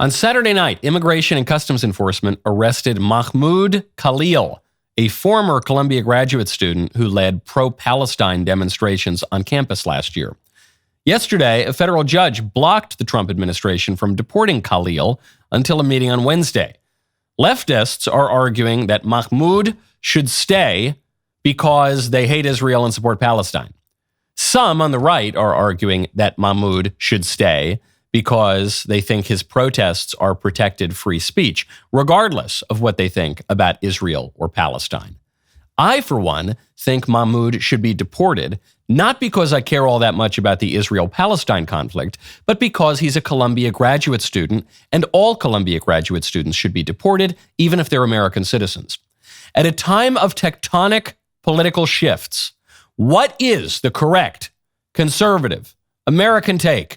On Saturday night, Immigration and Customs Enforcement arrested Mahmoud Khalil, a former Columbia graduate student who led pro-Palestine demonstrations on campus last year. Yesterday, a federal judge blocked the Trump administration from deporting Khalil until a meeting on Wednesday. Leftists are arguing that Mahmoud should stay because they hate Israel and support Palestine. Some on the right are arguing that Mahmoud should stay because they think his protests are protected free speech, regardless of what they think about Israel or Palestine. I, for one, think Mahmoud should be deported, not because I care all that much about the Israel-Palestine conflict, but because he's a Columbia graduate student, and all Columbia graduate students should be deported, even if they're American citizens. At a time of tectonic political shifts, what is the correct, conservative, American take?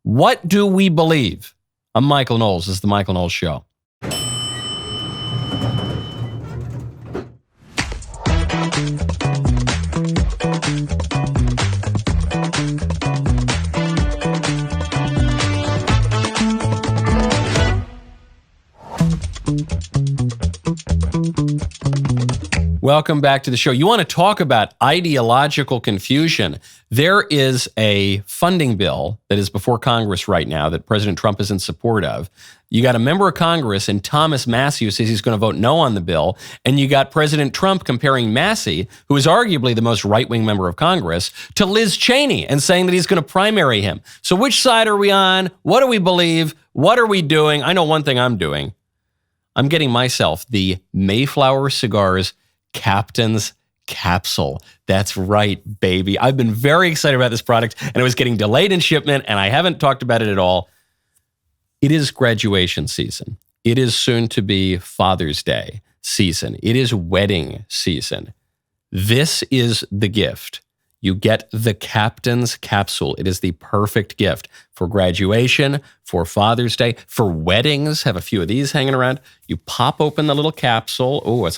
What do we believe? I'm Michael Knowles. This is The Michael Knowles Show. Welcome back to the show. You want to talk about ideological confusion? There is a funding bill that is before Congress right now that President Trump is in support of. You got a member of Congress and Thomas Massie who says he's going to vote no on the bill. And you got President Trump comparing Massie, who is arguably the most right-wing member of Congress, to Liz Cheney and saying that he's going to primary him. So which side are we on? What do we believe? What are we doing? I know one thing I'm doing. I'm getting myself the Mayflower Cigars Captain's Capsule. That's right, baby. I've been very excited about this product, and it was getting delayed in shipment, and I haven't talked about it at all. It is graduation season. It is soon to be Father's Day season. It is wedding season. This is the gift. You get the Captain's Capsule. It is the perfect gift for graduation, for Father's Day, for weddings. Have a few of these hanging around. You pop open the little capsule. Oh,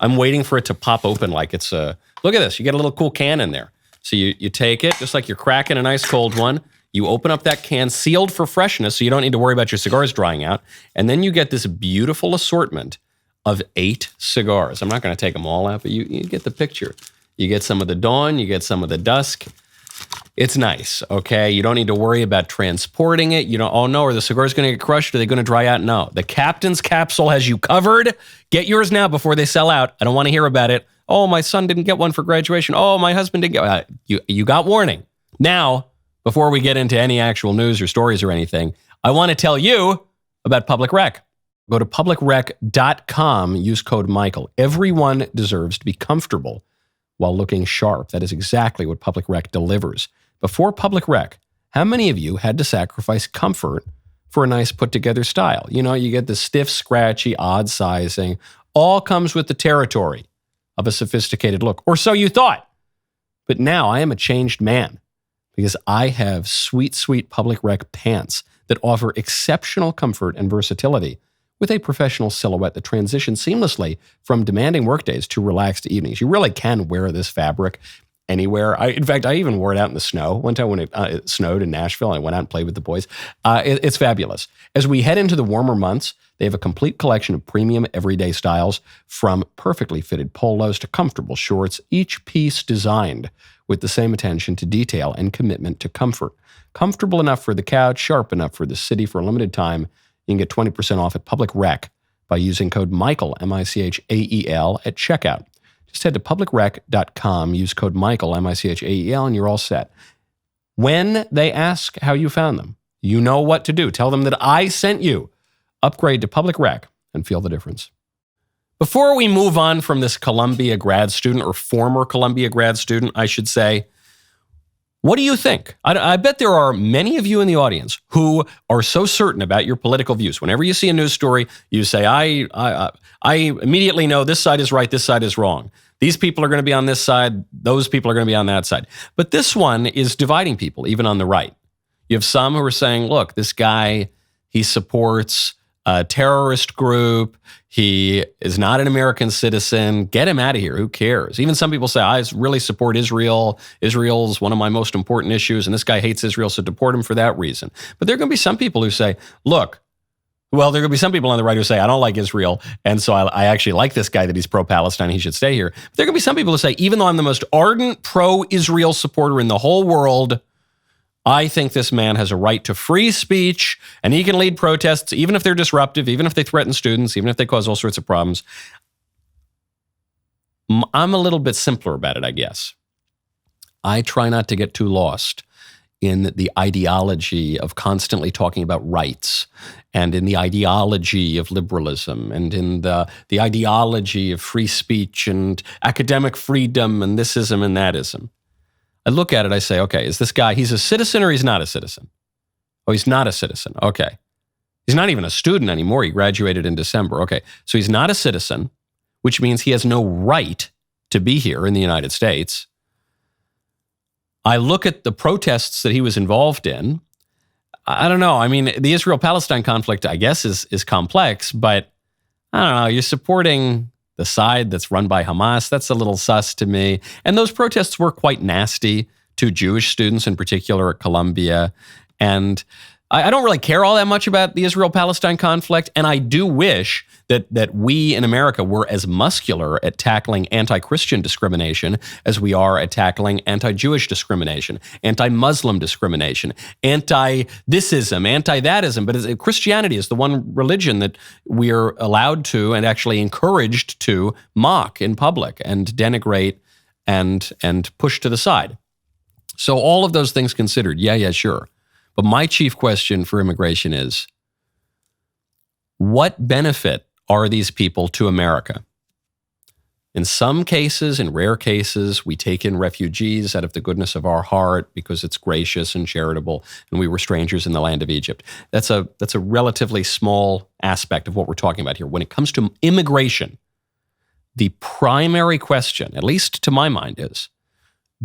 I'm waiting for it to pop open like it's a, look at this. You get a little cool can in there. So you take it, just like you're cracking a nice cold one. You open up that can, sealed for freshness, so you don't need to worry about your cigars drying out. And then you get this beautiful assortment of 8 cigars. I'm not going to take them all out, but you get the picture. You get some of the dawn, you get some of the dusk. It's nice, okay? You don't need to worry about transporting it. You don't, oh no, are the cigars going to get crushed? Are they going to dry out? No. The Captain's Capsule has you covered. Get yours now before they sell out. I don't want to hear about it. Oh, my son didn't get one for graduation. Oh, my husband didn't get you got warning. Now, before we get into any actual news or stories or anything, I want to tell you about Public Rec. Go to publicrec.com, use code Michael. Everyone deserves to be comfortable while looking sharp. That is exactly what Public Rec delivers. Before Public Rec, how many of you had to sacrifice comfort for a nice put-together style? You know, you get the stiff, scratchy, odd sizing. All comes with the territory of a sophisticated look. Or so you thought. But now I am a changed man because I have sweet, sweet Public Rec pants that offer exceptional comfort and versatility with a professional silhouette that transitions seamlessly from demanding workdays to relaxed evenings. You really can wear this fabric anywhere. In fact, I even wore it out in the snow. One time when it snowed in Nashville, I went out and played with the boys. It's fabulous. As we head into the warmer months, they have a complete collection of premium everyday styles, from perfectly fitted polos to comfortable shorts, each piece designed with the same attention to detail and commitment to comfort. Comfortable enough for the couch, sharp enough for the city. For a limited time, you can get 20% off at Public Rec by using code Michael, M-I-C-H-A-E-L, at checkout. Just head to publicrec.com, use code Michael, M-I-C-H-A-E-L, and you're all set. When they ask how you found them, you know what to do. Tell them that I sent you. Upgrade to Public Rec and feel the difference. Before we move on from this Columbia grad student, or former Columbia grad student, I should say, what do you think? I bet there are many of you in the audience who are so certain about your political views. Whenever you see a news story, you say, I immediately know this side is right, this side is wrong. These people are going to be on this side, those people are going to be on that side. But this one is dividing people, even on the right. You have some who are saying, look, this guy, he supports a terrorist group. He is not an American citizen. Get him out of here. Who cares? Even some people say, I really support Israel. Israel's one of my most important issues, and this guy hates Israel, so deport him for that reason. But there are going to be some people who say, look, Well, there could be some people on the right who say, I don't like Israel, and so I actually like this guy that he's pro-Palestine, he should stay here. But there could be some people who say, even though I'm the most ardent pro-Israel supporter in the whole world, I think this man has a right to free speech, and he can lead protests, even if they're disruptive, even if they threaten students, even if they cause all sorts of problems. I'm a little bit simpler about it, I guess. I try not to get too lost in the ideology of constantly talking about rights, and in the ideology of liberalism, and in the ideology of free speech and academic freedom and thisism and thatism. I look at it, I say, okay, is this guy, he's a citizen or he's not a citizen? Oh, he's not a citizen. Okay. He's not even a student anymore. He graduated in December. Okay. So he's not a citizen, which means he has no right to be here in the United States. I look at the protests that he was involved in. I don't know. I mean, the Israel-Palestine conflict, I guess, is complex, but I don't know. You're supporting the side that's run by Hamas. That's a little sus to me. And those protests were quite nasty to Jewish students in particular at Columbia. And I don't really care all that much about the Israel-Palestine conflict. And I do wish that we in America were as muscular at tackling anti-Christian discrimination as we are at tackling anti-Jewish discrimination, anti-Muslim discrimination, anti-thisism, anti-thatism. But Christianity is the one religion that we are allowed to and actually encouraged to mock in public and denigrate and push to the side. So all of those things considered, yeah, sure. But my chief question for immigration is, what benefit are these people to America? In some cases, in rare cases, we take in refugees out of the goodness of our heart because it's gracious and charitable, and we were strangers in the land of Egypt. That's a relatively small aspect of what we're talking about here. When it comes to immigration, the primary question, at least to my mind, is,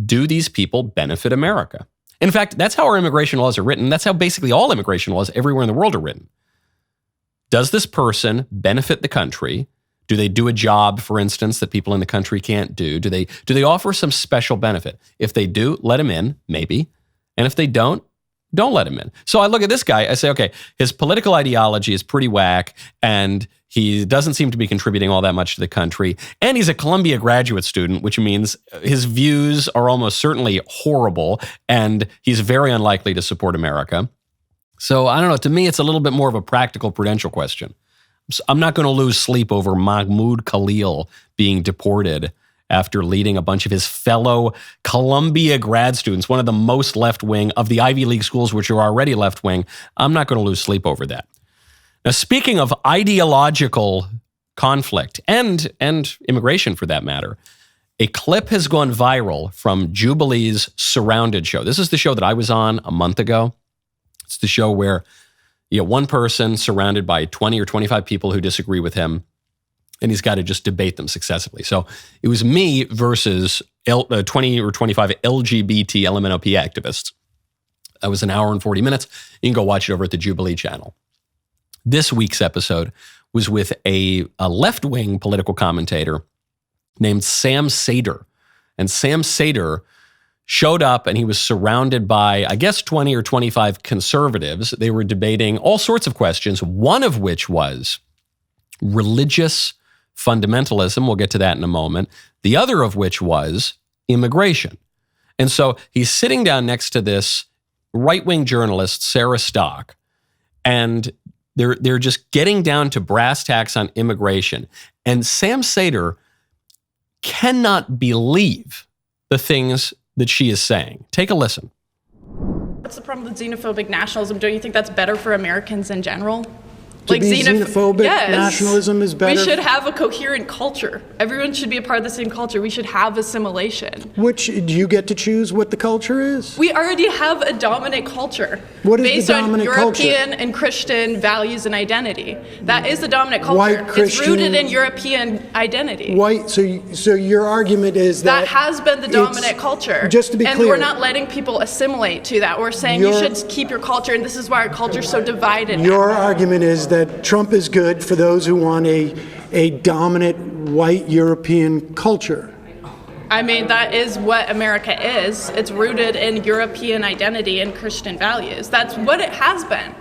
do these people benefit America? In fact, that's how our immigration laws are written. That's how basically all immigration laws everywhere in the world are written. Does this person benefit the country? Do they do a job, for instance, that people in the country can't do? Do they offer some special benefit? If they do, let him in, maybe. And if they don't let him in. So I look at this guy, I say, okay, his political ideology is pretty whack, and he doesn't seem to be contributing all that much to the country. And he's a Columbia graduate student, which means his views are almost certainly horrible, and he's very unlikely to support America. So I don't know, to me, it's a little bit more of a practical prudential question. I'm not going to lose sleep over Mahmoud Khalil being deported after leading a bunch of his fellow Columbia grad students, one of the most left-wing of the Ivy League schools, which are already left-wing. I'm not going to lose sleep over that. Now, speaking of ideological conflict and immigration for that matter, a clip has gone viral from Jubilee's Surrounded show. This is the show that I was on a month ago. It's the show where one person surrounded by 20 or 25 people who disagree with him, and he's got to just debate them successively. So it was me versus 20 or 25 LGBT LMNOP activists. That was an hour and 40 minutes. You can go watch it over at the Jubilee channel. This week's episode was with a left-wing political commentator named Sam Seder. And Sam Seder showed up, and he was surrounded by, I guess, 20 or 25 conservatives. They were debating all sorts of questions, one of which was religious fundamentalism. We'll get to that in a moment. The other of which was immigration. And so he's sitting down next to this right-wing journalist, Sarah Stock, and they're just getting down to brass tacks on immigration. And Sam Seder cannot believe the things that she is saying. Take a listen. What's the problem with xenophobic nationalism? Don't you think that's better for Americans in general? To be xenophobic, yes. Nationalism is better. We should have a coherent culture. Everyone should be a part of the same culture. We should have assimilation. Which, do you get to choose what the culture is? We already have a dominant culture. What is based the dominant on culture? European and Christian values and identity. That is the dominant culture. White Christian, it's rooted in European identity. White. So your argument is that has been the dominant culture. Just to be clear, and we're not letting people assimilate to that. We're saying you should keep your culture, and this is why our culture is so divided. Your argument is that Trump is good for those who want a dominant white European culture. I mean, that is what America is. It's rooted in European identity and Christian values. That's what it has been.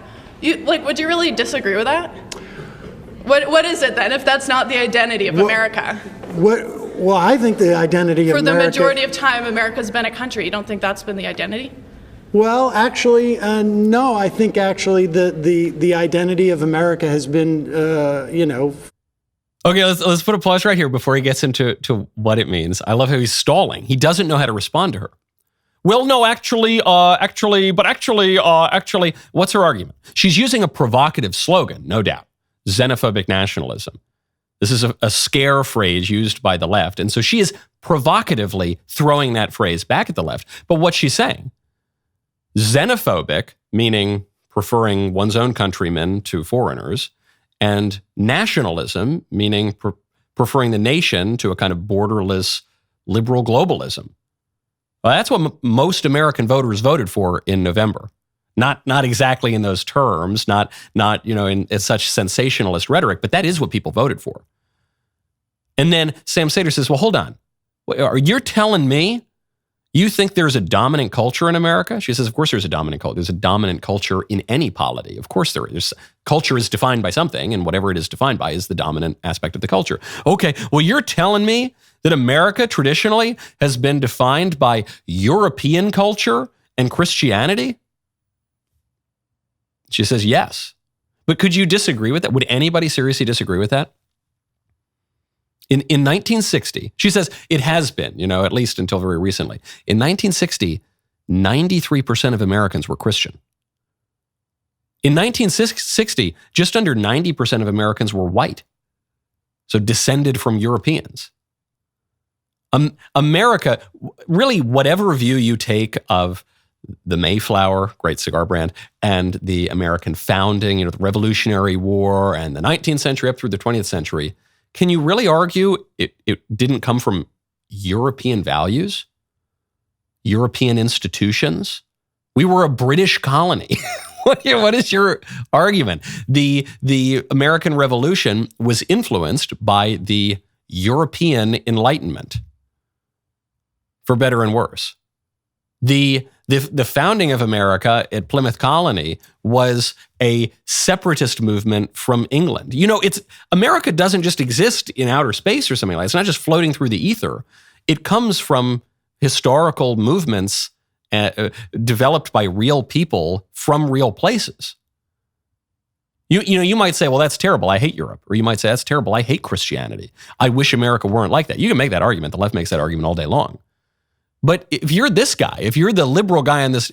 Would you really disagree with that? What is it then, if that's not the identity of America? Well, I think the identity of America... For the majority of time, America's been a country. You don't think that's been the identity? Well, actually, no. I think actually the identity of America has been, Okay, let's put a pause right here before he gets into what it means. I love how he's stalling. He doesn't know how to respond to her. Well, no, actually, what's her argument? She's using a provocative slogan, no doubt. Xenophobic nationalism. This is a scare phrase used by the left. And so she is provocatively throwing that phrase back at the left. But what's she saying? Xenophobic, meaning preferring one's own countrymen to foreigners, and nationalism, meaning preferring the nation to a kind of borderless liberal globalism. Well, that's what most American voters voted for in November. Not exactly in those terms, not in such sensationalist rhetoric, but that is what people voted for. And then Sam Seder says, well, hold on. You're telling me you think there's a dominant culture in America? She says, of course there's a dominant culture. There's a dominant culture in any polity. Of course there is. Culture is defined by something, and whatever it is defined by is the dominant aspect of the culture. Okay, well, you're telling me that America traditionally has been defined by European culture and Christianity? She says, yes. But could you disagree with that? Would anybody seriously disagree with that? In 1960, she says it has been, at least until very recently. In 1960, 93% of Americans were Christian. In 1960, just under 90% of Americans were white, so descended from Europeans. America, really, whatever view you take of the Mayflower, great cigar brand, and the American founding, the Revolutionary War, and the 19th century up through the 20th century, can you really argue it didn't come from European values, European institutions? We were a British colony. What is your argument? The American Revolution was influenced by the European Enlightenment, for better and worse. The founding of America at Plymouth Colony was a separatist movement from England. America doesn't just exist in outer space or something like that. It's not just floating through the ether. It comes from historical movements developed by real people from real places. You might say, well, that's terrible. I hate Europe. Or you might say, that's terrible. I hate Christianity. I wish America weren't like that. You can make that argument. The left makes that argument all day long. But if you're this guy, if you're the liberal guy on this,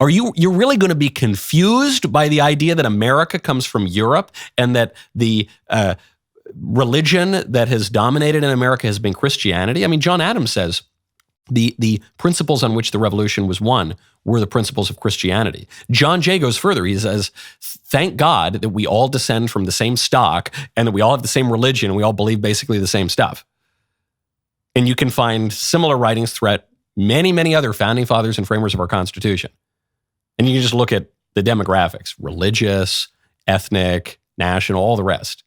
you're really going to be confused by the idea that America comes from Europe and that the religion that has dominated in America has been Christianity? I mean, John Adams says the principles on which the revolution was won were the principles of Christianity. John Jay goes further. He says, thank God that we all descend from the same stock and that we all have the same religion and we all believe basically the same stuff. And you can find similar writings throughout many, many other founding fathers and framers of our Constitution. And you can just look at the demographics, religious, ethnic, national, all the rest.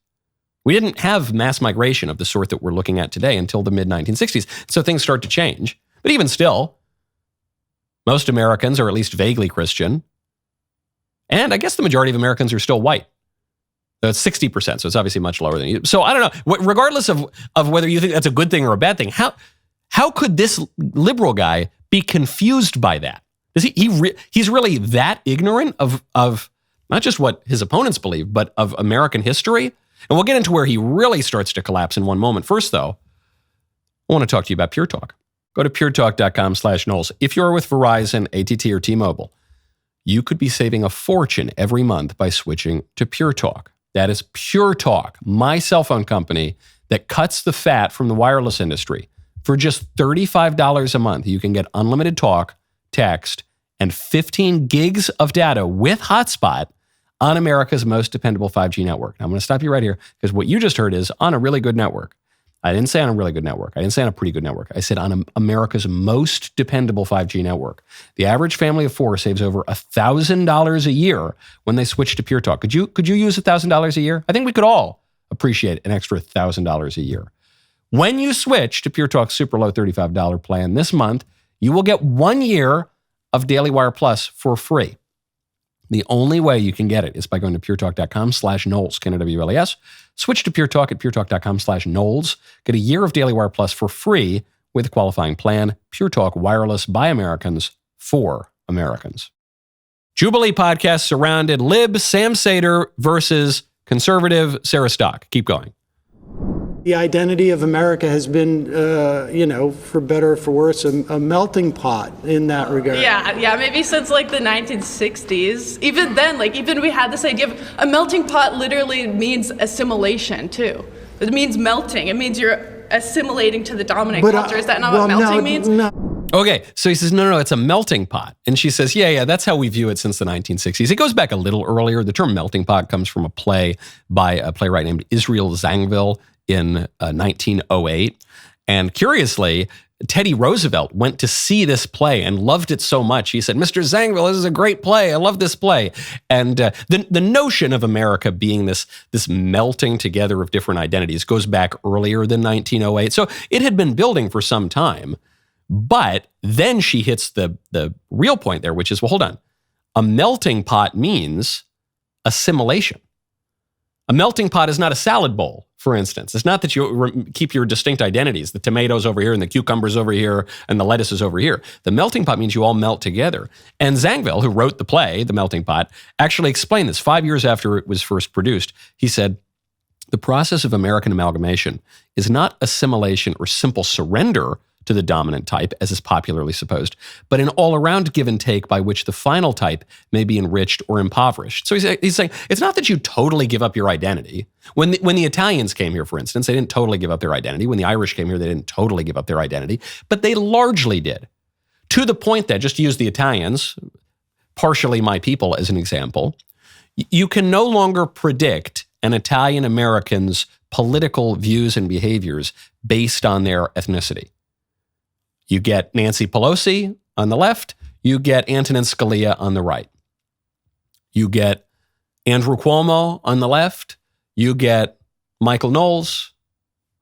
We didn't have mass migration of the sort that we're looking at today until the mid-1960s. So things start to change. But even still, most Americans are at least vaguely Christian. And I guess the majority of Americans are still white. So it's 60%, so it's obviously much lower than you. So I don't know, regardless of whether you think that's a good thing or a bad thing, how could this liberal guy be confused by that? Is he's really that ignorant of not just what his opponents believe, but of American history? And we'll get into where he really starts to collapse in one moment. First, though, I want to talk to you about Pure Talk. Go to puretalk.com/Knowles. If you're with Verizon, AT&T, or T-Mobile, you could be saving a fortune every month by switching to Pure Talk. That is Pure Talk, my cell phone company that cuts the fat from the wireless industry. For just $35 a month, you can get unlimited talk, text, and 15 gigs of data with hotspot on America's most dependable 5G network. Now, I'm going to stop you right here because what you just heard is on a really good network. I didn't say on a really good network. I didn't say on a pretty good network. I said on America's most dependable 5G network. The average family of four saves over $1,000 a year when they switch to Pure Talk. Could you use $1,000 a year? I think we could all appreciate an extra $1,000 a year. When you switch to Pure Talk's super low $35 plan this month, you will get 1 year of DailyWire Plus for free. The only way you can get it is by going to puretalk.com/Knowles, K-N-O-W-L-E-S. Switch to Pure Talk at puretalk.com/Knowles. Get a year of DailyWire Plus for free with a qualifying plan. Pure Talk wireless by Americans for Americans. Jubilee podcast surrounded lib Sam Seder versus conservative Sarah Stock. Keep going. The identity of America has been, for better or for worse, a melting pot in that regard. Yeah, maybe since like the 1960s. Even then, even we had this idea of a melting pot literally means assimilation too. It means melting. It means you're assimilating to the dominant culture. Is that not what melting means? No. Okay, so he says, no, it's a melting pot. And she says, yeah, that's how we view it since the 1960s. It goes back a little earlier. The term melting pot comes from a play by a playwright named Israel Zangwill in 1908. And curiously, Teddy Roosevelt went to see this play and loved it so much. He said, Mr. Zangwill, this is a great play. I love this play. And the notion of America being this melting together of different identities goes back earlier than 1908. So it had been building for some time. But then she hits the real point there, which is, well, hold on. A melting pot means assimilation. A melting pot is not a salad bowl, for instance. It's not that you keep your distinct identities, the tomatoes over here and the cucumbers over here and the lettuces over here. The melting pot means you all melt together. And Zangwill, who wrote the play, The Melting Pot, actually explained this 5 years after it was first produced. He said, the process of American amalgamation is not assimilation or simple surrender to the dominant type, as is popularly supposed, but an all-around give and take by which the final type may be enriched or impoverished. So he's saying, it's not that you totally give up your identity. When the Italians came here, for instance, they didn't totally give up their identity. When the Irish came here, they didn't totally give up their identity, but they largely did. To the point that, just to use the Italians, partially my people as an example, you can no longer predict an Italian American's political views and behaviors based on their ethnicity. You get Nancy Pelosi on the left. You get Antonin Scalia on the right. You get Andrew Cuomo on the left. You get Michael Knowles,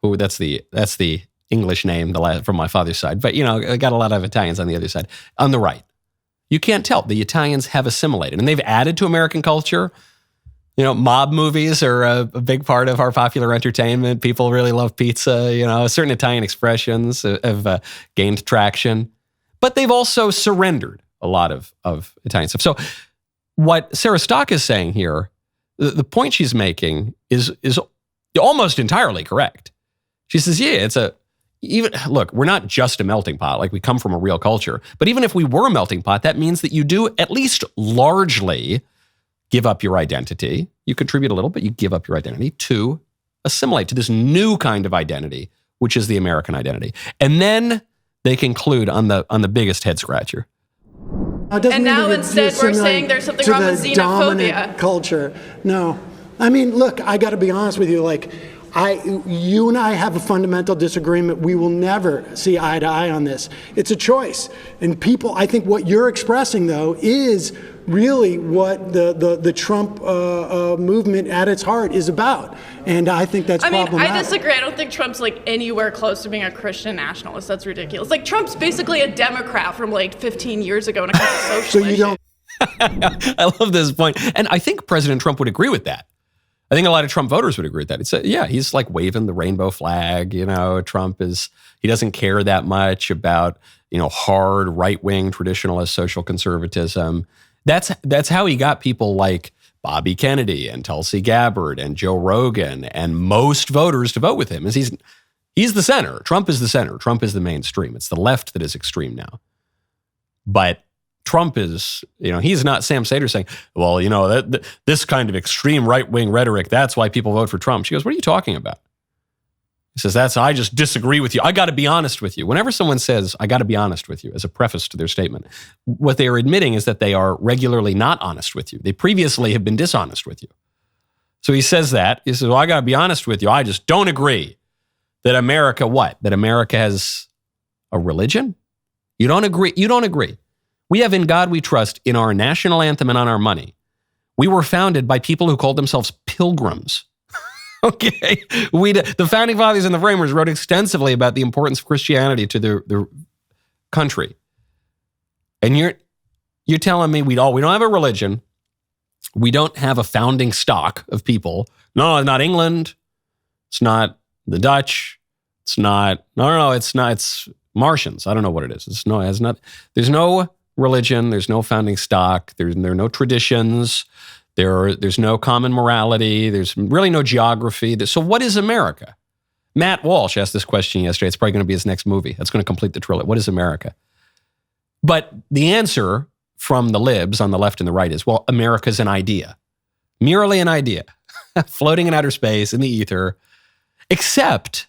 who that's the English name from my father's side. But, I got a lot of Italians on the other side. On the right. You can't tell. The Italians have assimilated. And they've added to American culture. Mob movies are a big part of our popular entertainment. People really love pizza. Certain Italian expressions have gained traction. But they've also surrendered a lot of Italian stuff. So what Sarah Stock is saying here, the point she's making is almost entirely correct. She says, look, we're not just a melting pot. Like, we come from a real culture. But even if we were a melting pot, that means that you do at least largely give up your identity. You contribute a little, but you give up your identity to assimilate to this new kind of identity, which is the American identity. And then they conclude on the biggest head scratcher. And now instead we're saying there's something wrong with xenophobia. Culture. No. I mean, look, I got to be honest with you. You and I have a fundamental disagreement. We will never see eye to eye on this. It's a choice. And people, I think what you're expressing, though, is really what the Trump movement at its heart is about. And I think that's problematic. I disagree. I don't think Trump's anywhere close to being a Christian nationalist. That's ridiculous. Trump's basically a Democrat from 15 years ago when it comes to social issues. So you don't. I love this point. And I think President Trump would agree with that. I think a lot of Trump voters would agree with that. It's he's waving the rainbow flag. Trump he doesn't care that much about, hard right-wing traditionalist social conservatism. That's how he got people like Bobby Kennedy and Tulsi Gabbard and Joe Rogan and most voters to vote with him. He's the center. Trump is the center. Trump is the mainstream. It's the left that is extreme now. But Trump is, he's not Sam Seder saying, well, this kind of extreme right-wing rhetoric, that's why people vote for Trump. She goes, what are you talking about? He says, I just disagree with you. I got to be honest with you. Whenever someone says, I got to be honest with you, as a preface to their statement, what they are admitting is that they are regularly not honest with you. They previously have been dishonest with you. So he says that. He says, well, I got to be honest with you. I just don't agree that America, what? That America has a religion? You don't agree. You don't agree. We have In God We Trust in our national anthem and on our money. We were founded by people who called themselves pilgrims. Okay? The founding fathers and the framers wrote extensively about the importance of Christianity to the country. And you're telling me we don't have a religion. We don't have a founding stock of people. No, not England. It's not the Dutch. It's not, it's Martians. I don't know what it is. There's no religion. There's no founding stock. There are no traditions. There's no common morality. There's really no geography. So what is America? Matt Walsh asked this question yesterday. It's probably going to be his next movie. That's going to complete the trilogy. What is America? But the answer from the libs on the left and the right is, well, America's an idea. Merely an idea. Floating in outer space, in the ether. Except,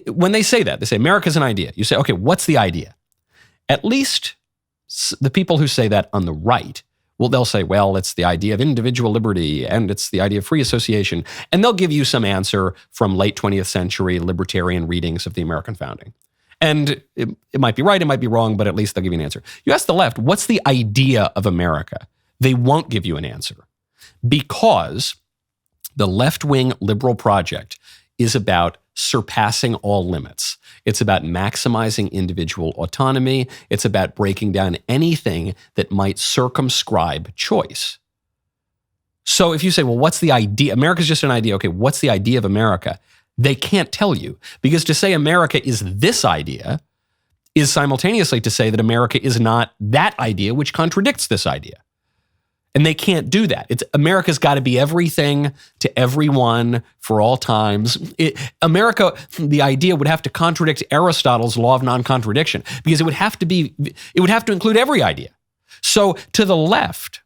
when they say that, they say, America's an idea. You say, okay, what's the idea? At least the people who say that on the right, well, they'll say, well, it's the idea of individual liberty, and it's the idea of free association. And they'll give you some answer from late 20th century libertarian readings of the American founding. And it might be right, it might be wrong, but at least they'll give you an answer. You ask the left, what's the idea of America? They won't give you an answer, because the left-wing liberal project is about surpassing all limits. It's about maximizing individual autonomy. It's about breaking down anything that might circumscribe choice. So if you say, well, what's the idea? America's just an idea. Okay, what's the idea of America? They can't tell you, because to say America is this idea is simultaneously to say that America is not that idea, which contradicts this idea. And they can't do that. America's got to be everything to everyone for all times. America, the idea would have to contradict Aristotle's law of non-contradiction, because it would have to include every idea. So to the left,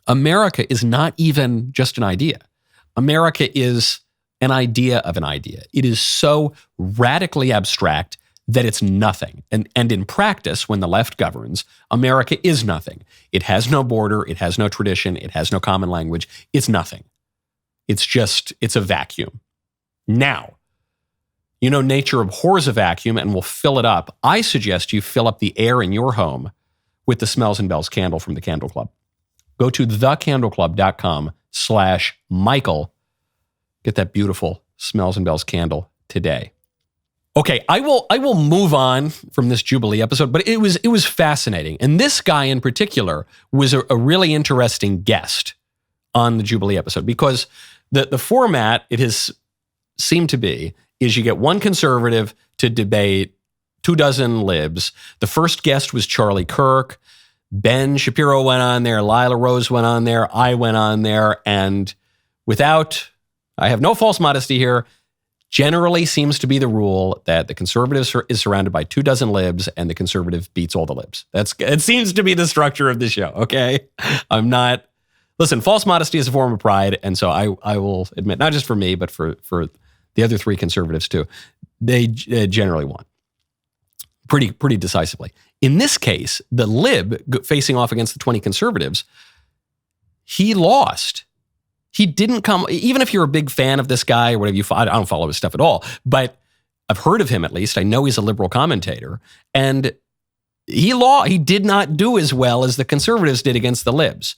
America is not even just an idea. America is an idea of an idea. It is so radically abstract that it's nothing. And in practice, when the left governs, America is nothing. It has no border. It has no tradition. It has no common language. It's nothing. It's a vacuum. Now, nature abhors a vacuum and will fill it up. I suggest you fill up the air in your home with the Smells and Bells candle from the Candle Club. Go to thecandleclub.com/Michael. Get that beautiful Smells and Bells candle today. Okay, I will move on from this Jubilee episode, but it was fascinating. And this guy in particular was a really interesting guest on the Jubilee episode, because the format it has seemed to be is you get one conservative to debate 24 libs. The first guest was Charlie Kirk. Ben Shapiro went on there. Lila Rose went on there. I went on there. And I have no false modesty here, generally seems to be the rule that the conservative is surrounded by 24 libs and the conservative beats all the libs. It seems to be the structure of the show, okay? Listen, false modesty is a form of pride, and so I will admit, not just for me, but for the other three conservatives too, they generally won pretty decisively. In this case, the lib facing off against the 20 conservatives, he lost. He didn't come, even if you're a big fan of this guy or whatever I don't follow his stuff at all, but I've heard of him at least. I know he's a liberal commentator, and he did not do as well as the conservatives did against the libs.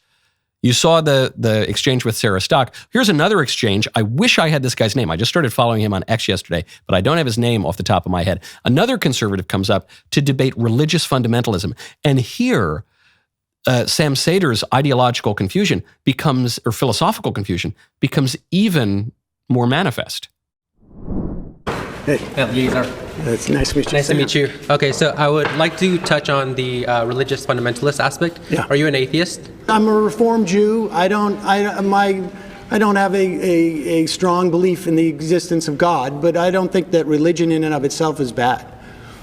You saw the exchange with Sarah Stock. Here's another exchange. I wish I had this guy's name. I just started following him on X yesterday, but I don't have his name off the top of my head. Another conservative comes up to debate religious fundamentalism, and here Sam Seder's ideological confusion or philosophical confusion becomes even more manifest. Hey. It's nice to meet you. Nice to meet you. Okay, so I would like to touch on the religious fundamentalist aspect. Yeah. Are you an atheist? I'm a Reformed Jew. I don't have a strong belief in the existence of God, but I don't think that religion in and of itself is bad.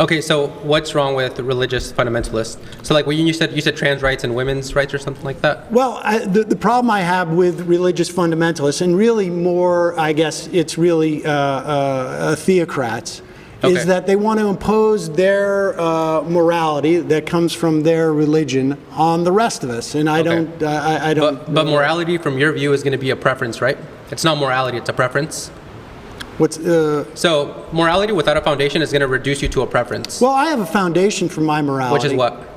Okay, so what's wrong with the religious fundamentalists? So like when you said trans rights and women's rights or something like that? Well, the problem I have with religious fundamentalists, and really more, I guess it's really theocrats, is that they want to impose their morality that comes from their religion on the rest of us, and I don't. But morality, from your view, is going to be a preference, right? It's not morality; it's a preference. So morality without a foundation is going to reduce you to a preference. Well, I have a foundation for my morality. Which is what?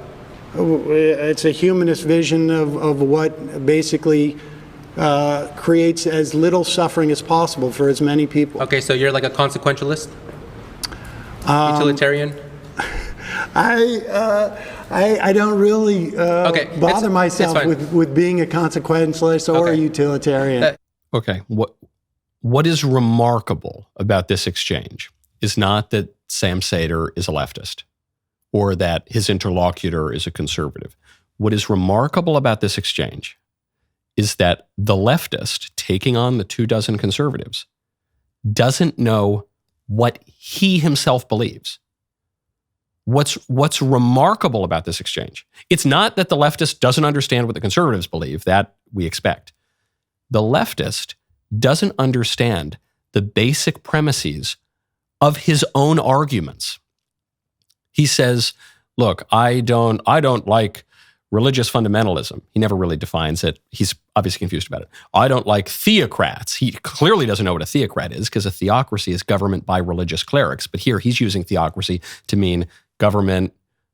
It's a humanist vision of what basically creates as little suffering as possible for as many people. Okay, so you're like a consequentialist? Utilitarian? I don't really bother myself with being a consequentialist or a utilitarian. Okay, what is remarkable about this exchange is not that Sam Seder is a leftist or that his interlocutor is a conservative. What is remarkable about this exchange is that the leftist taking on the 24 conservatives doesn't know what he himself believes. What's remarkable about this exchange? It's not that the leftist doesn't understand what the conservatives believe, that we expect. The leftist doesn't understand the basic premises of his own arguments. He says, look, I don't like religious fundamentalism. He never really defines it. He's obviously confused about it. I don't like theocrats. He clearly doesn't know what a theocrat is because a theocracy is government by religious clerics. But here he's using theocracy to mean government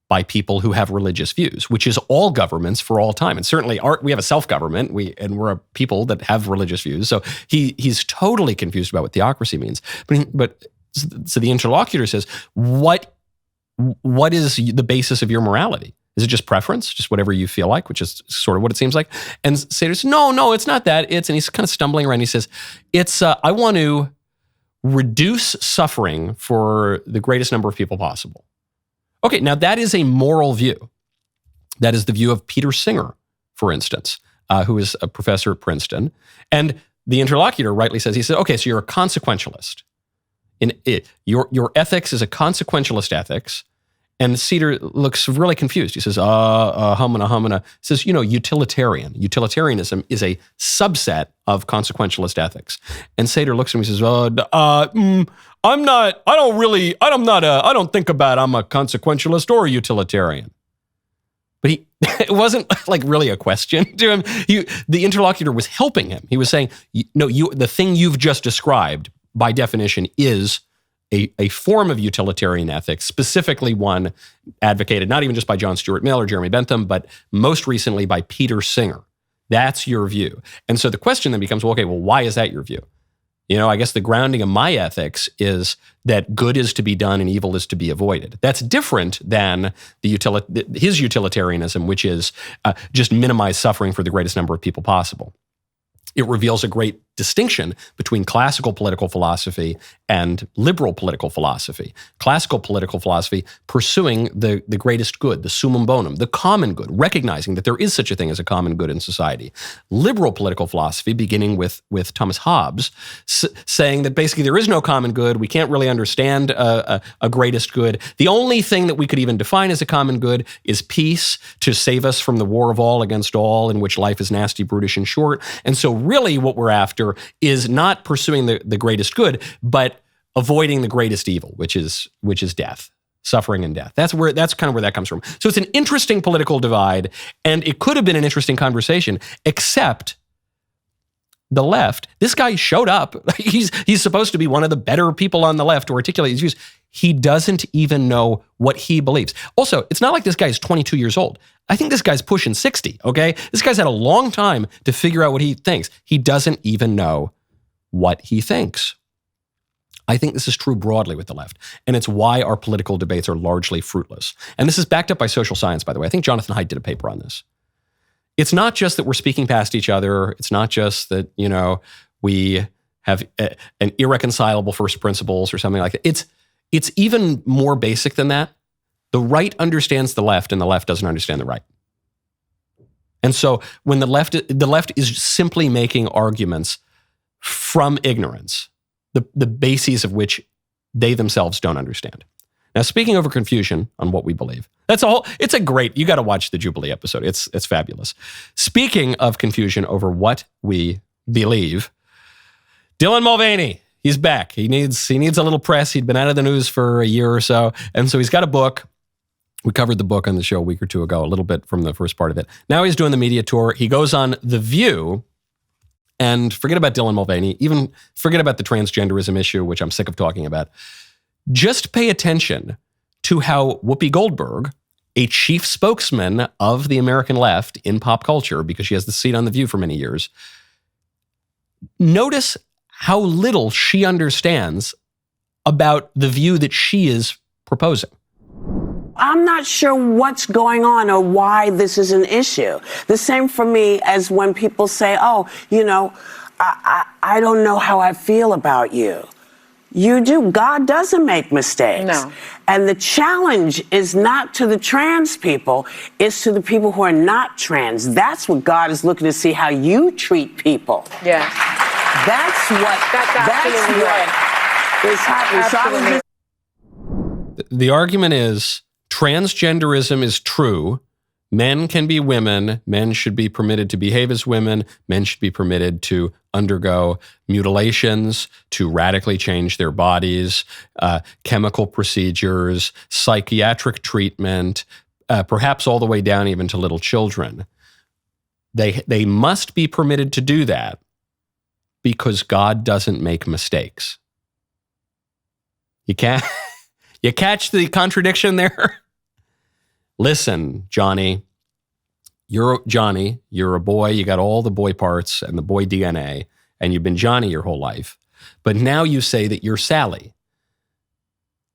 by people who have religious views, which is all governments for all time. And certainly we have a self-government, we're a people that have religious views. So he's totally confused about what theocracy means. But so the interlocutor says, what is the basis of your morality? Is it just preference, just whatever you feel like, which is sort of what it seems like? And Seder says, no, it's not that. And he's kind of stumbling around. He says, I want to reduce suffering for the greatest number of people possible. Okay, now that is a moral view. That is the view of Peter Singer, for instance, who is a professor at Princeton. And the interlocutor rightly says, he said, okay, so you're a consequentialist. Your ethics is a consequentialist ethics. And Seder looks really confused. He says, humana. He says, utilitarian. Utilitarianism is a subset of consequentialist ethics. And Seder looks at him and says, I'm not a consequentialist or a utilitarian. But it wasn't like really a question to him. The interlocutor was helping him. He was saying, the thing you've just described by definition is a form of utilitarian ethics, specifically one advocated not even just by John Stuart Mill or Jeremy Bentham, but most recently by Peter Singer. That's your view. And so the question then becomes, well, why is that your view? I guess the grounding of my ethics is that good is to be done and evil is to be avoided. That's different than his utilitarianism, which is just minimize suffering for the greatest number of people possible. It reveals a great distinction between classical political philosophy and liberal political philosophy. Classical political philosophy pursuing the greatest good, the summum bonum, the common good, recognizing that there is such a thing as a common good in society. Liberal political philosophy, beginning with Thomas Hobbes, saying that basically there is no common good, we can't really understand a greatest good. The only thing that we could even define as a common good is peace to save us from the war of all against all, in which life is nasty, brutish, and short. And so really what we're after is not pursuing the greatest good, but avoiding the greatest evil, which is death, suffering and death. That's kind of where that comes from. So it's an interesting political divide, and it could have been an interesting conversation, except the left, this guy showed up. He's supposed to be one of the better people on the left to articulate his views. He doesn't even know what he believes. Also, it's not like this guy's 22 years old. I think this guy's pushing 60, okay? This guy's had a long time to figure out what he thinks. He doesn't even know what he thinks. I think this is true broadly with the left, and it's why our political debates are largely fruitless. And this is backed up by social science, by the way. I think Jonathan Haidt did a paper on this. It's not just that we're speaking past each other. It's not just that, we have an irreconcilable first principles or something like that. It's even more basic than that. The right understands the left and the left doesn't understand the right. And so when the left is simply making arguments from ignorance, the bases of which they themselves don't understand. Now, speaking over confusion on what we believe, you got to watch the Jubilee episode. It's fabulous. Speaking of confusion over what we believe, Dylan Mulvaney, he's back. He needs a little press. He'd been out of the news for a year or so. And so he's got a book. We covered the book on the show a week or two ago, a little bit from the first part of it. Now he's doing the media tour. He goes on The View, and forget about Dylan Mulvaney, even forget about the transgenderism issue, which I'm sick of talking about. Just pay attention to how Whoopi Goldberg, a chief spokesman of the American left in pop culture, because she has the seat on The View for many years, notice how little she understands about the view that she is proposing. I'm not sure what's going on or why this is an issue. The same for me as when people say, oh, you know, I don't know how I feel about you. You do. God doesn't make mistakes. No. And the challenge is not to the trans people, it's to the people who are not trans. That's what God is looking to see, how you treat people. Yeah. That's absolutely right. Is happening. Absolutely. The argument is transgenderism is true. Men can be women. Men should be permitted to behave as women. Men should be permitted to undergo mutilations, to radically change their bodies, chemical procedures, psychiatric treatment, perhaps all the way down even to little children. They must be permitted to do that because God doesn't make mistakes. You can't. You catch the contradiction there? Listen, Johnny, you're a boy, you got all the boy parts and the boy DNA, and you've been Johnny your whole life. But now you say that you're Sally.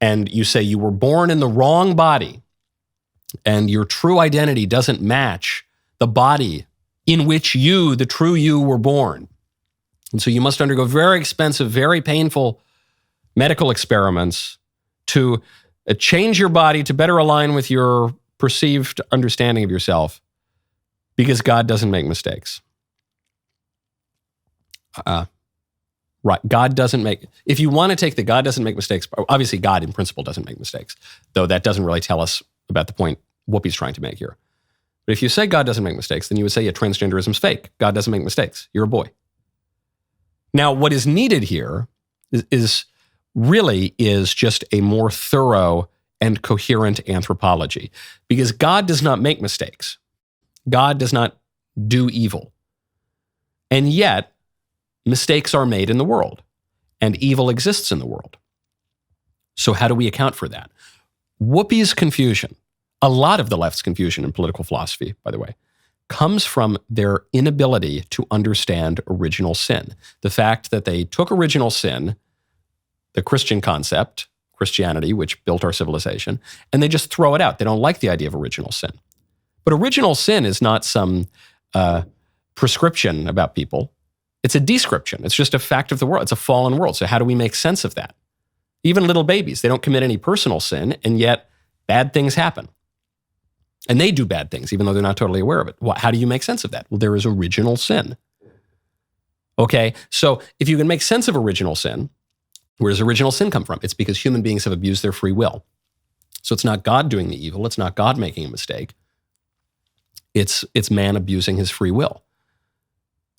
And you say you were born in the wrong body, and your true identity doesn't match the body in which you, the true you, were born. And so you must undergo very expensive, very painful medical experiments to change your body to better align with your perceived understanding of yourself, because God doesn't make mistakes. Right, God doesn't make, if you want to take the God doesn't make mistakes, obviously God in principle doesn't make mistakes, though that doesn't really tell us about the point Whoopi's trying to make here. But if you say God doesn't make mistakes, then you would say, yeah, transgenderism's fake. God doesn't make mistakes. You're a boy. Now, what is needed here is just a more thorough and coherent anthropology, because God does not make mistakes. God does not do evil. And yet, mistakes are made in the world, and evil exists in the world. So how do we account for that? Whoopi's confusion, a lot of the left's confusion in political philosophy, by the way, comes from their inability to understand original sin. The fact that they took original sin, the Christian concept, Christianity, which built our civilization, and they just throw it out. They don't like the idea of original sin. But original sin is not some prescription about people. It's a description. It's just a fact of the world. It's a fallen world. So how do we make sense of that? Even little babies, they don't commit any personal sin, and yet bad things happen. And they do bad things, even though they're not totally aware of it. How do you make sense of that? Well, there is original sin. Okay, so if you can make sense of original sin, where does original sin come from? It's because human beings have abused their free will. So it's not God doing the evil. It's not God making a mistake. It's man abusing his free will.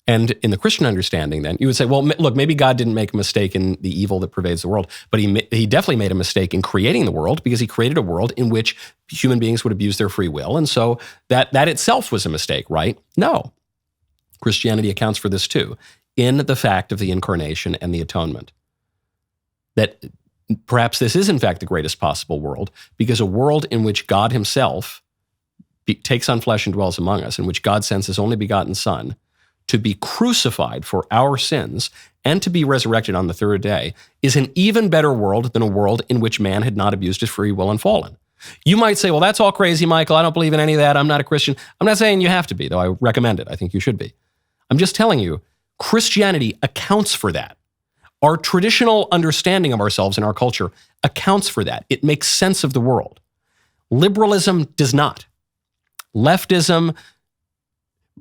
And in the Christian understanding, then, you would say, well, look, maybe God didn't make a mistake in the evil that pervades the world, but he definitely made a mistake in creating the world, because he created a world in which human beings would abuse their free will. And so that itself was a mistake, right? No. Christianity accounts for this too, in the fact of the incarnation and the atonement. That perhaps this is in fact the greatest possible world, because a world in which God himself takes on flesh and dwells among us, in which God sends his only begotten Son to be crucified for our sins and to be resurrected on the third day, is an even better world than a world in which man had not abused his free will and fallen. You might say, well, that's all crazy, Michael. I don't believe in any of that. I'm not a Christian. I'm not saying you have to be, though I recommend it. I think you should be. I'm just telling you, Christianity accounts for that. Our traditional understanding of ourselves in our culture accounts for that. It makes sense of the world. Liberalism does not. Leftism,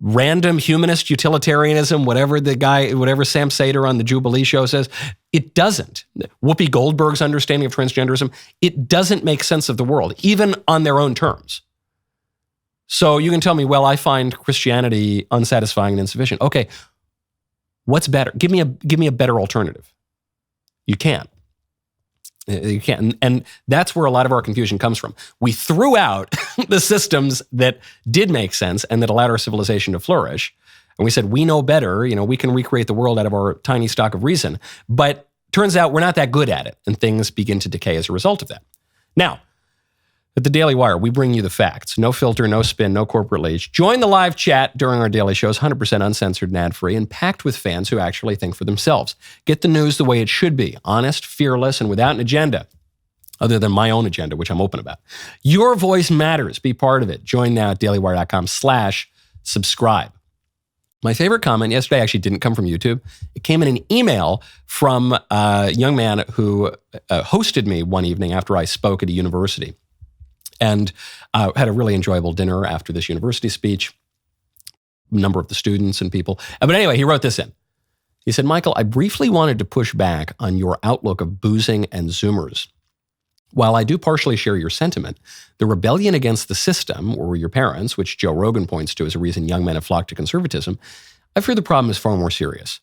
random humanist utilitarianism, whatever Sam Seder on the Jubilee show says, it doesn't. Whoopi Goldberg's understanding of transgenderism, it doesn't make sense of the world, even on their own terms. So you can tell me, well, I find Christianity unsatisfying and insufficient. Okay, what's better? Give me a better alternative. You can't. You can't. And that's where a lot of our confusion comes from. We threw out the systems that did make sense and that allowed our civilization to flourish. And we said, we know better. We can recreate the world out of our tiny stock of reason. But turns out we're not that good at it. And things begin to decay as a result of that. Now, at the Daily Wire, we bring you the facts. No filter, no spin, no corporate leash. Join the live chat during our daily shows, 100% uncensored and ad-free, and packed with fans who actually think for themselves. Get the news the way it should be, honest, fearless, and without an agenda. other than my own agenda, which I'm open about. Your voice matters. Be part of it. Join now at dailywire.com/subscribe. My favorite comment yesterday actually didn't come from YouTube. It came in an email from a young man who hosted me one evening after I spoke at a university, and had a really enjoyable dinner after this university speech. A number of the students and people. But anyway, he wrote this in. He said, Michael, I briefly wanted to push back on your outlook of boozing and Zoomers. While I do partially share your sentiment, the rebellion against the system, or your parents, which Joe Rogan points to as a reason young men have flocked to conservatism, I fear the problem is far more serious.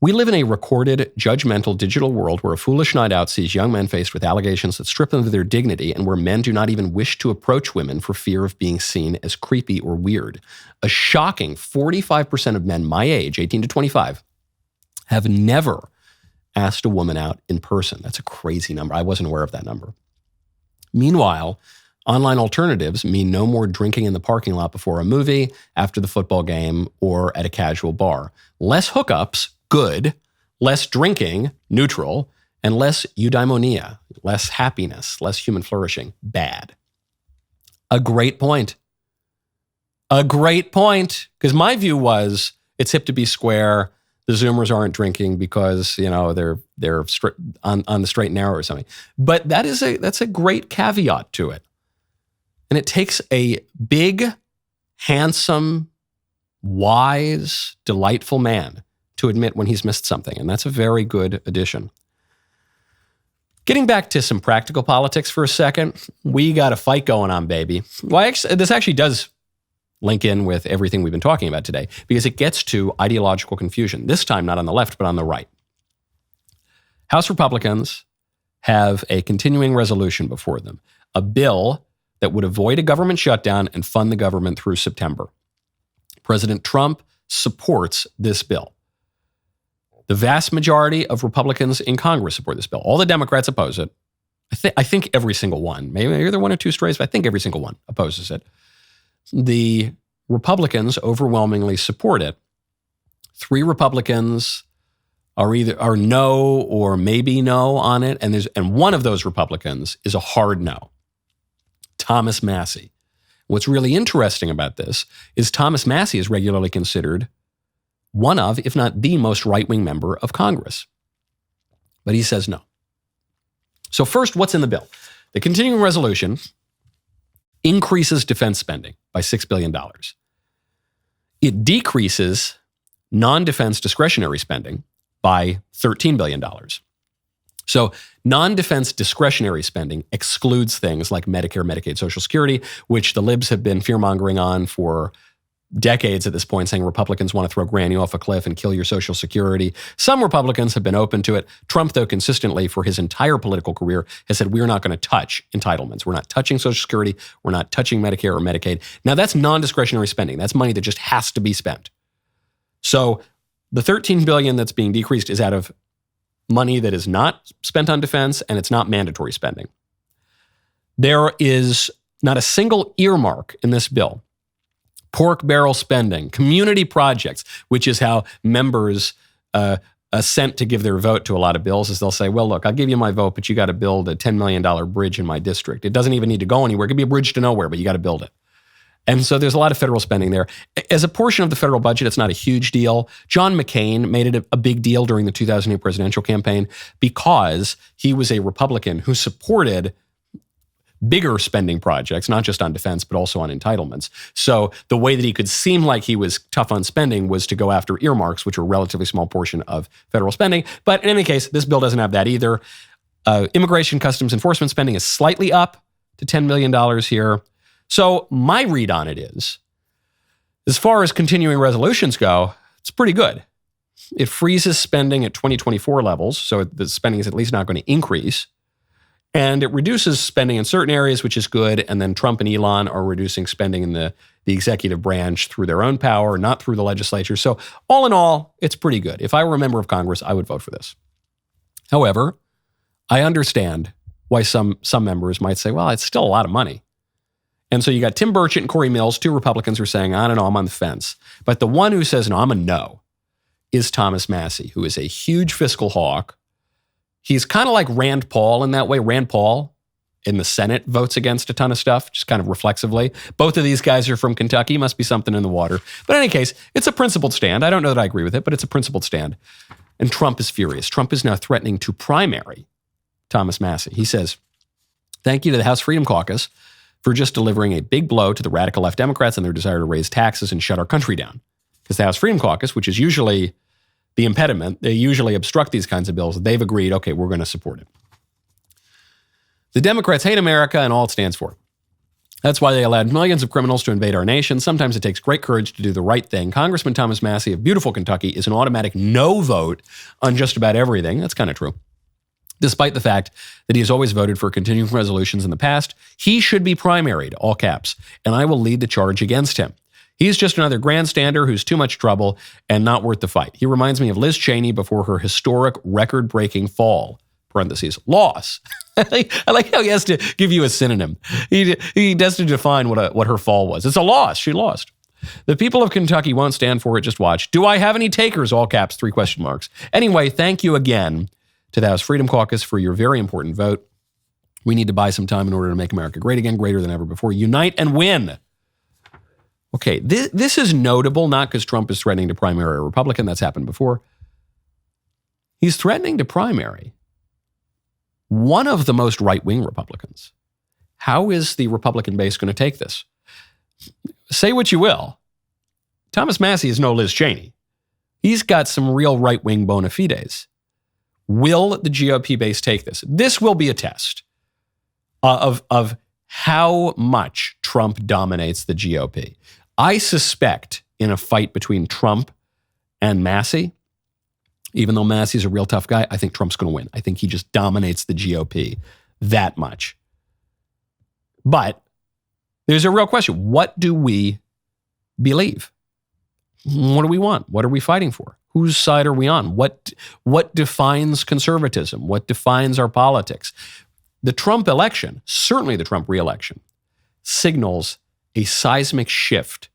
We live in a recorded, judgmental digital world where a foolish night out sees young men faced with allegations that strip them of their dignity, and where men do not even wish to approach women for fear of being seen as creepy or weird. A shocking 45% of men my age, 18 to 25, have never asked a woman out in person. That's a crazy number. I wasn't aware of that number. Meanwhile, online alternatives mean no more drinking in the parking lot before a movie, after the football game, or at a casual bar. Less hookups, good. Less drinking, neutral. And less eudaimonia, less happiness, less human flourishing, bad. A great point. A great point. Because my view was, it's hip to be square. The Zoomers aren't drinking because, they're on the straight and narrow or something. But that's a great caveat to it. And it takes a big, handsome, wise, delightful man to admit when he's missed something. And that's a very good addition. Getting back to some practical politics for a second, we got a fight going on, baby. Well, this actually does link in with everything we've been talking about today, because it gets to ideological confusion, this time not on the left, but on the right. House Republicans have a continuing resolution before them, a bill that would avoid a government shutdown and fund the government through September. President Trump supports this bill. The vast majority of Republicans in Congress support this bill. All the Democrats oppose it. I think every single one. Maybe there are one or two strays, but I think every single one opposes it. The Republicans overwhelmingly support it. 3 Republicans are no or maybe no on it, and one of those Republicans is a hard no. Thomas Massie. What's really interesting about this is Thomas Massie is regularly considered one of, if not the most right-wing member of Congress. But he says no. So first, what's in the bill? The continuing resolution increases defense spending by $6 billion. It decreases non-defense discretionary spending by $13 billion. So non-defense discretionary spending excludes things like Medicare, Medicaid, Social Security, which the libs have been fear-mongering on for decades at this point, saying Republicans want to throw Granny off a cliff and kill your Social Security. Some Republicans have been open to it. Trump, though, consistently for his entire political career has said, we're not going to touch entitlements. We're not touching Social Security. We're not touching Medicare or Medicaid. Now, that's non-discretionary spending. That's money that just has to be spent. So the $13 billion that's being decreased is out of money that is not spent on defense, and it's not mandatory spending. There is not a single earmark in this bill. Pork barrel spending, community projects, which is how members assent to give their vote to a lot of bills, is they'll say, well, look, I'll give you my vote, but you got to build a $10 million bridge in my district. It doesn't even need to go anywhere. It could be a bridge to nowhere, but you got to build it. And so there's a lot of federal spending there. As a portion of the federal budget, it's not a huge deal. John McCain made it a big deal during the 2008 presidential campaign because he was a Republican who supported bigger spending projects, not just on defense, but also on entitlements. So the way that he could seem like he was tough on spending was to go after earmarks, which are a relatively small portion of federal spending. But in any case, this bill doesn't have that either. Immigration customs enforcement spending is slightly up to $10 million here. So my read on it is, as far as continuing resolutions go, it's pretty good. It freezes spending at 2024 levels, so the spending is at least not going to increase. And it reduces spending in certain areas, which is good. And then Trump and Elon are reducing spending in the executive branch through their own power, not through the legislature. So all in all, it's pretty good. If I were a member of Congress, I would vote for this. However, I understand why some members might say, well, it's still a lot of money. And so you got Tim Burchett and Corey Mills, 2 Republicans who are saying, I don't know, I'm on the fence. But the one who says, no, I'm a no, is Thomas Massie, who is a huge fiscal hawk, He's kind of like Rand Paul in that way. Rand Paul in the Senate votes against a ton of stuff, just kind of reflexively. Both of these guys are from Kentucky. Must be something in the water. But in any case, it's a principled stand. I don't know that I agree with it, but it's a principled stand. And Trump is furious. Trump is now threatening to primary Thomas Massie. He says, thank you to the House Freedom Caucus for just delivering a big blow to the radical left Democrats and their desire to raise taxes and shut our country down. Because the House Freedom Caucus, which is usually the impediment, they usually obstruct these kinds of bills. They've agreed, okay, we're going to support it. The Democrats hate America and all it stands for. That's why they allowed millions of criminals to invade our nation. Sometimes it takes great courage to do the right thing. Congressman Thomas Massie of beautiful Kentucky is an automatic no vote on just about everything. That's kind of true. Despite the fact that he has always voted for continuing resolutions in the past, he should be primaried, all caps, and I will lead the charge against him. He's just another grandstander who's too much trouble and not worth the fight. He reminds me of Liz Cheney before her historic record-breaking fall, parentheses, loss. I like how he has to give you a synonym. He has to define what her fall was. It's a loss. She lost. The people of Kentucky won't stand for it. Just watch. Do I have any takers? All caps, 3 question marks. Anyway, thank you again to the House Freedom Caucus for your very important vote. We need to buy some time in order to make America great again, greater than ever before. Unite and win. Okay, this is notable, not because Trump is threatening to primary a Republican. That's happened before. He's threatening to primary one of the most right-wing Republicans. How is the Republican base going to take this? Say what you will. Thomas Massie is no Liz Cheney. He's got some real right-wing bona fides. Will the GOP base take this? This will be a test of how much Trump dominates the GOP. I suspect in a fight between Trump and Massie, even though Massie's a real tough guy, I think Trump's going to win. I think he just dominates the GOP that much. But there's a real question. What do we believe? What do we want? What are we fighting for? Whose side are we on? What defines conservatism? What defines our politics? The Trump election, certainly the Trump re-election, signals a seismic shift,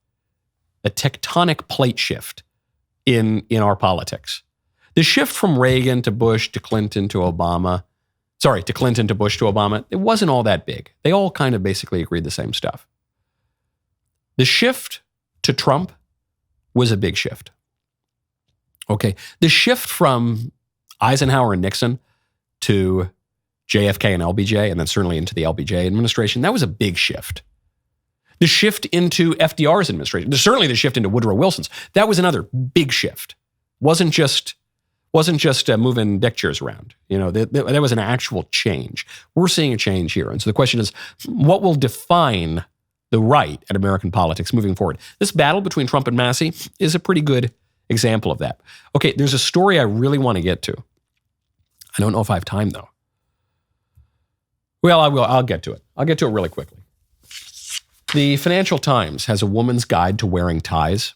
a tectonic plate shift in our politics. The shift from Reagan to Bush to Clinton to Obama, to Clinton to Bush to Obama, it wasn't all that big. They all kind of basically agreed the same stuff. The shift to Trump was a big shift. Okay, the shift from Eisenhower and Nixon to JFK and LBJ, and then certainly into the LBJ administration, that was a big shift. The shift into FDR's administration, certainly the shift into Woodrow Wilson's, that was another big shift. Wasn't just moving deck chairs around. That was an actual change. We're seeing a change here. And so the question is, what will define the right at American politics moving forward? This battle between Trump and Massie is a pretty good example of that. Okay, there's a story I really want to get to. I don't know if I have time, though. Well, I will. I'll get to it. I'll get to it really quickly. The Financial Times has a woman's guide to wearing ties.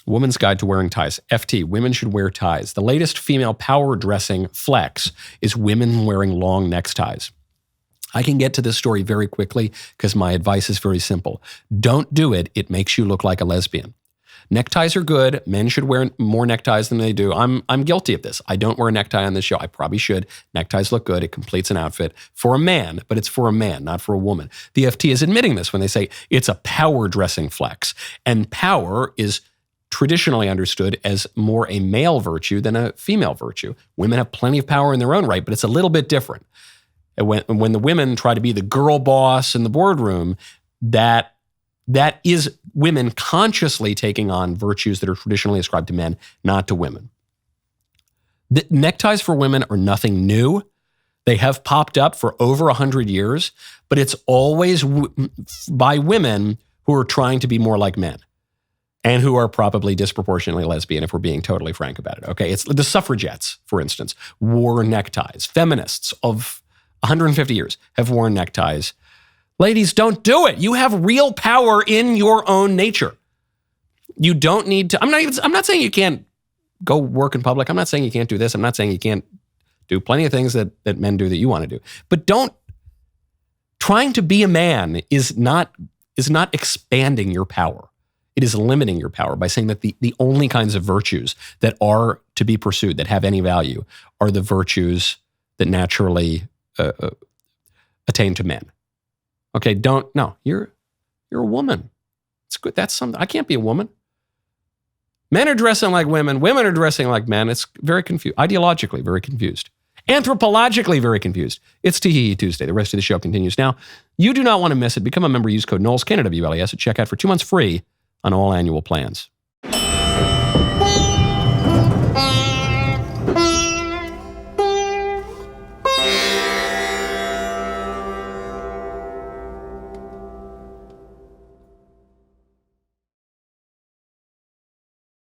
Woman's Guide to Wearing Ties. FT, women should wear ties. The latest female power dressing flex is women wearing long neckties. I can get to this story very quickly because my advice is very simple. Don't do it. It makes you look like a lesbian. Neckties are good. Men should wear more neckties than they do. I'm guilty of this. I don't wear a necktie on this show. I probably should. Neckties look good. It completes an outfit for a man, but it's for a man, not for a woman. The FT is admitting this when they say it's a power dressing flex. And power is traditionally understood as more a male virtue than a female virtue. Women have plenty of power in their own right, but it's a little bit different. When the women try to be the girl boss in the boardroom, that is women consciously taking on virtues that are traditionally ascribed to men, not to women. The neckties for women are nothing new. They have popped up for over 100 years, but it's always by women who are trying to be more like men and who are probably disproportionately lesbian, if we're being totally frank about it. Okay, it's the suffragettes, for instance, wore neckties. Feminists of 150 years have worn neckties. Ladies, don't do it. You have real power in your own nature. You don't need to. I'm not saying you can't go work in public. I'm not saying you can't do this. I'm not saying you can't do plenty of things that men do that you want to do. But trying to be a man is not expanding your power. It is limiting your power by saying that the only kinds of virtues that are to be pursued, that have any value, are the virtues that naturally attain to men. Okay, you're a woman. It's good. That's something. I can't be a woman. Men are dressing like women. Women are dressing like men. It's very confused. Ideologically, very confused. Anthropologically, very confused. It's Tee Tuesday. The rest of the show continues now. You do not want to miss it. Become a member. Use code Knowles, KNWLES at checkout for 2 months free on all annual plans.